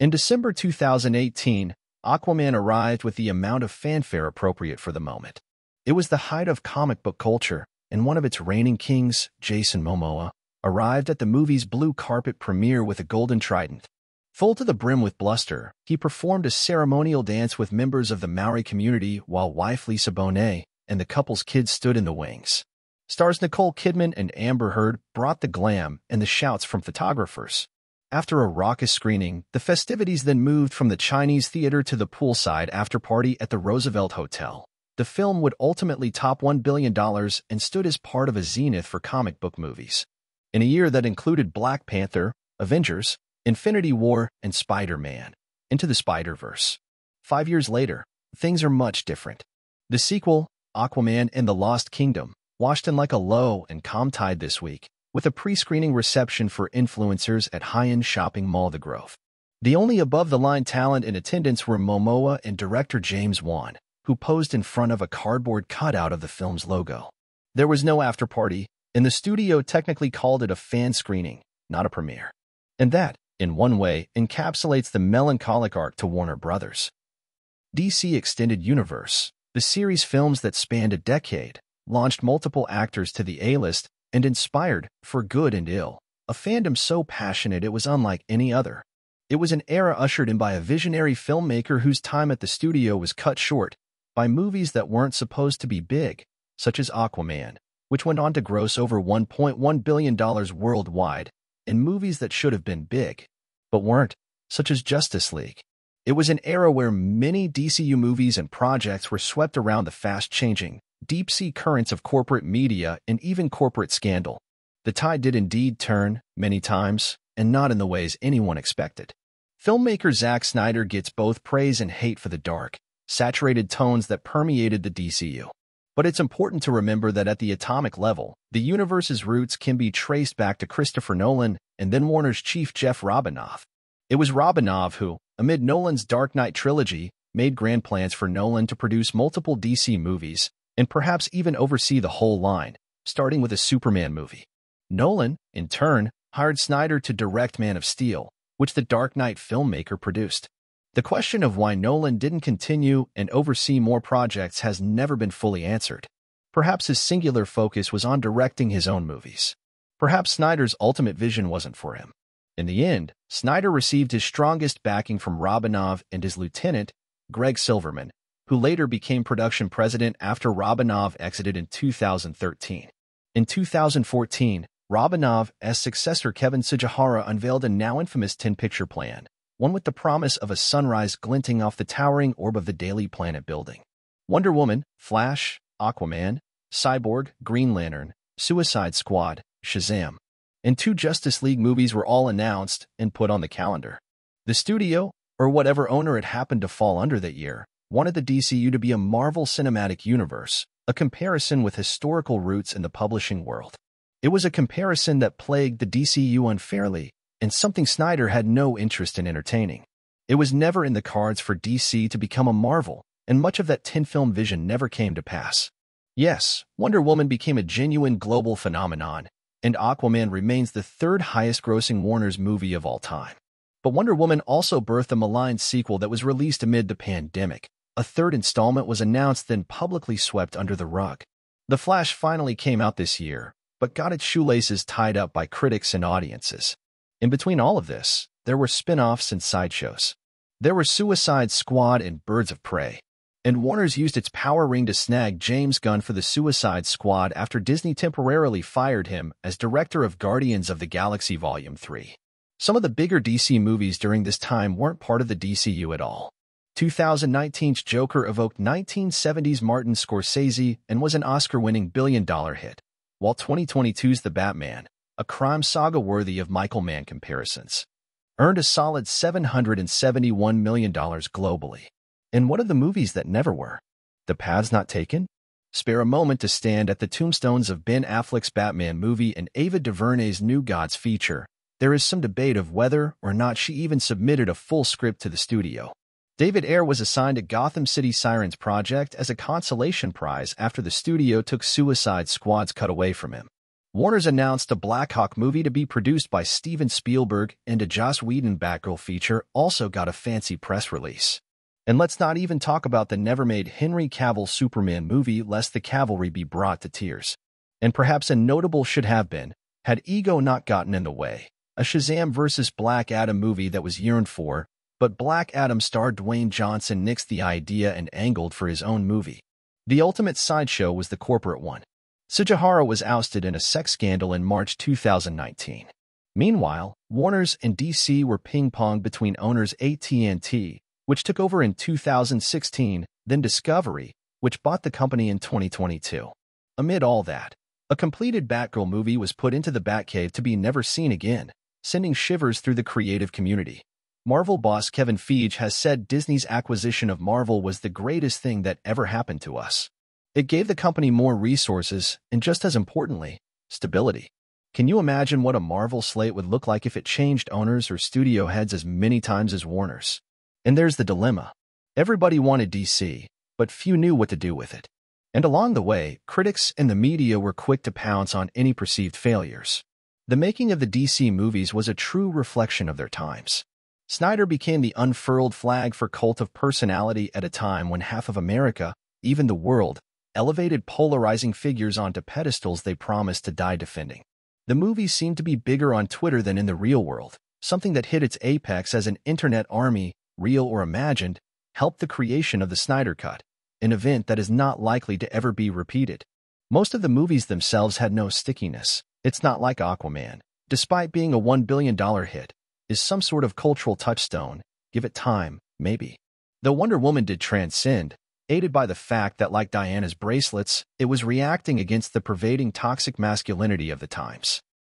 In December 2018, Aquaman arrived with the amount of fanfare appropriate for the moment. It was the height of comic book culture, and one of its reigning kings, Jason Momoa, arrived at the movie's blue carpet premiere with a golden trident. Full to the brim with bluster, he performed a ceremonial dance with members of the Maori community while wife Lisa Bonet and the couple's kids stood in the wings. Stars Nicole Kidman and Amber Heard brought the glam and the shouts from photographers. After a raucous screening, the festivities then moved from the Chinese theater to the poolside after-party at the Roosevelt Hotel. The film would ultimately top $1 billion and stood as part of a zenith for comic book movies. In a year that included Black Panther, Avengers, Infinity War, and Spider-Man, Into the Spider-Verse. 5 years later, things are much different. The sequel, Aquaman and the Lost Kingdom, washed in like a low and calm tide this week, with a pre-screening reception for influencers at high-end shopping mall The Grove. The only above-the-line talent in attendance were Momoa and director James Wan, who posed in front of a cardboard cutout of the film's logo. There was no after-party, and the studio technically called it a fan screening, not a premiere. And that, in one way, encapsulates the melancholic arc to Warner Brothers. DC Extended Universe, the series films that spanned a decade, launched multiple actors to the A-list, and inspired, for good and ill, a fandom so passionate it was unlike any other. It was an era ushered in by a visionary filmmaker whose time at the studio was cut short by movies that weren't supposed to be big, such as Aquaman, which went on to gross over $1.1 billion worldwide, and movies that should have been big, but weren't, such as Justice League. It was an era where many DCU movies and projects were swept around the fast-changing, deep-sea currents of corporate media and even corporate scandal. The tide did indeed turn, many times, and not in the ways anyone expected. Filmmaker Zack Snyder gets both praise and hate for the dark, saturated tones that permeated the DCU. But it's important to remember that at the atomic level, the universe's roots can be traced back to Christopher Nolan and then Warner's chief Jeff Robinov. It was Robinov who, amid Nolan's Dark Knight trilogy, made grand plans for Nolan to produce multiple DC movies, and perhaps even oversee the whole line, starting with a Superman movie. Nolan, in turn, hired Snyder to direct Man of Steel, which the Dark Knight filmmaker produced. The question of why Nolan didn't continue and oversee more projects has never been fully answered. Perhaps his singular focus was on directing his own movies. Perhaps Snyder's ultimate vision wasn't for him. In the end, Snyder received his strongest backing from Robinov and his lieutenant, Greg Silverman, who later became production president after Robinov exited in 2013. In 2014, Robinov's successor Kevin Sugihara unveiled a now infamous 10-picture plan, one with the promise of a sunrise glinting off the towering orb of the Daily Planet building. Wonder Woman, Flash, Aquaman, Cyborg, Green Lantern, Suicide Squad, Shazam, and 2 Justice League movies were all announced and put on the calendar. The studio, or whatever owner it happened to fall under that year, wanted the DCU to be a Marvel Cinematic Universe, a comparison with historical roots in the publishing world. It was a comparison that plagued the DCU unfairly, and something Snyder had no interest in entertaining. It was never in the cards for DC to become a Marvel, and much of that 10-film vision never came to pass. Yes, Wonder Woman became a genuine global phenomenon, and Aquaman remains the 3rd highest-grossing Warner's movie of all time. But Wonder Woman also birthed a maligned sequel that was released amid the pandemic. A 3rd installment was announced then publicly swept under the rug. The Flash finally came out this year, but got its shoelaces tied up by critics and audiences. In between all of this, there were spin-offs and sideshows. There were Suicide Squad and Birds of Prey. And Warner's used its power ring to snag James Gunn for the Suicide Squad after Disney temporarily fired him as director of Guardians of the Galaxy Volume 3. Some of the bigger DC movies during this time weren't part of the DCU at all. 2019's Joker evoked 1970s Martin Scorsese and was an Oscar-winning billion-dollar hit, while 2022's The Batman, a crime saga worthy of Michael Mann comparisons, earned a solid $771 million globally. And what are the movies that never were? The Paths Not Taken? Spare a moment to stand at the tombstones of Ben Affleck's Batman movie and Ava DuVernay's New Gods feature. There is some debate of whether or not she even submitted a full script to the studio. David Ayer was assigned a Gotham City Sirens project as a consolation prize after the studio took Suicide Squad's cut away from him. Warner's announced a Black Hawk movie to be produced by Steven Spielberg, and a Joss Whedon Batgirl feature also got a fancy press release. And let's not even talk about the never-made Henry Cavill Superman movie, lest the cavalry be brought to tears. And perhaps a notable should have been, had ego not gotten in the way, a Shazam vs. Black Adam movie that was yearned for, but Black Adam star Dwayne Johnson nixed the idea and angled for his own movie. The ultimate sideshow was the corporate one. Sugihara was ousted in a sex scandal in March 2019. Meanwhile, Warner's and DC were ping-ponged between owners AT&T, which took over in 2016, then Discovery, which bought the company in 2022. Amid all that, a completed Batgirl movie was put into the Batcave to be never seen again, sending shivers through the creative community. Marvel boss Kevin Feige has said Disney's acquisition of Marvel was the greatest thing that ever happened to us. It gave the company more resources and, just as importantly, stability. Can you imagine what a Marvel slate would look like if it changed owners or studio heads as many times as Warner's? And there's the dilemma. Everybody wanted DC, but few knew what to do with it. And along the way, critics and the media were quick to pounce on any perceived failures. The making of the DC movies was a true reflection of their times. Snyder became the unfurled flag for cult of personality at a time when half of America, even the world, elevated polarizing figures onto pedestals they promised to die defending. The movies seemed to be bigger on Twitter than in the real world, something that hit its apex as an internet army, real or imagined, helped the creation of the Snyder Cut, an event that is not likely to ever be repeated. Most of the movies themselves had no stickiness. It's not like Aquaman, despite being a $1 billion hit, is some sort of cultural touchstone. Give it time, maybe. Though Wonder Woman did transcend, aided by the fact that, like Diana's bracelets, it was reacting against the pervading toxic masculinity of the times.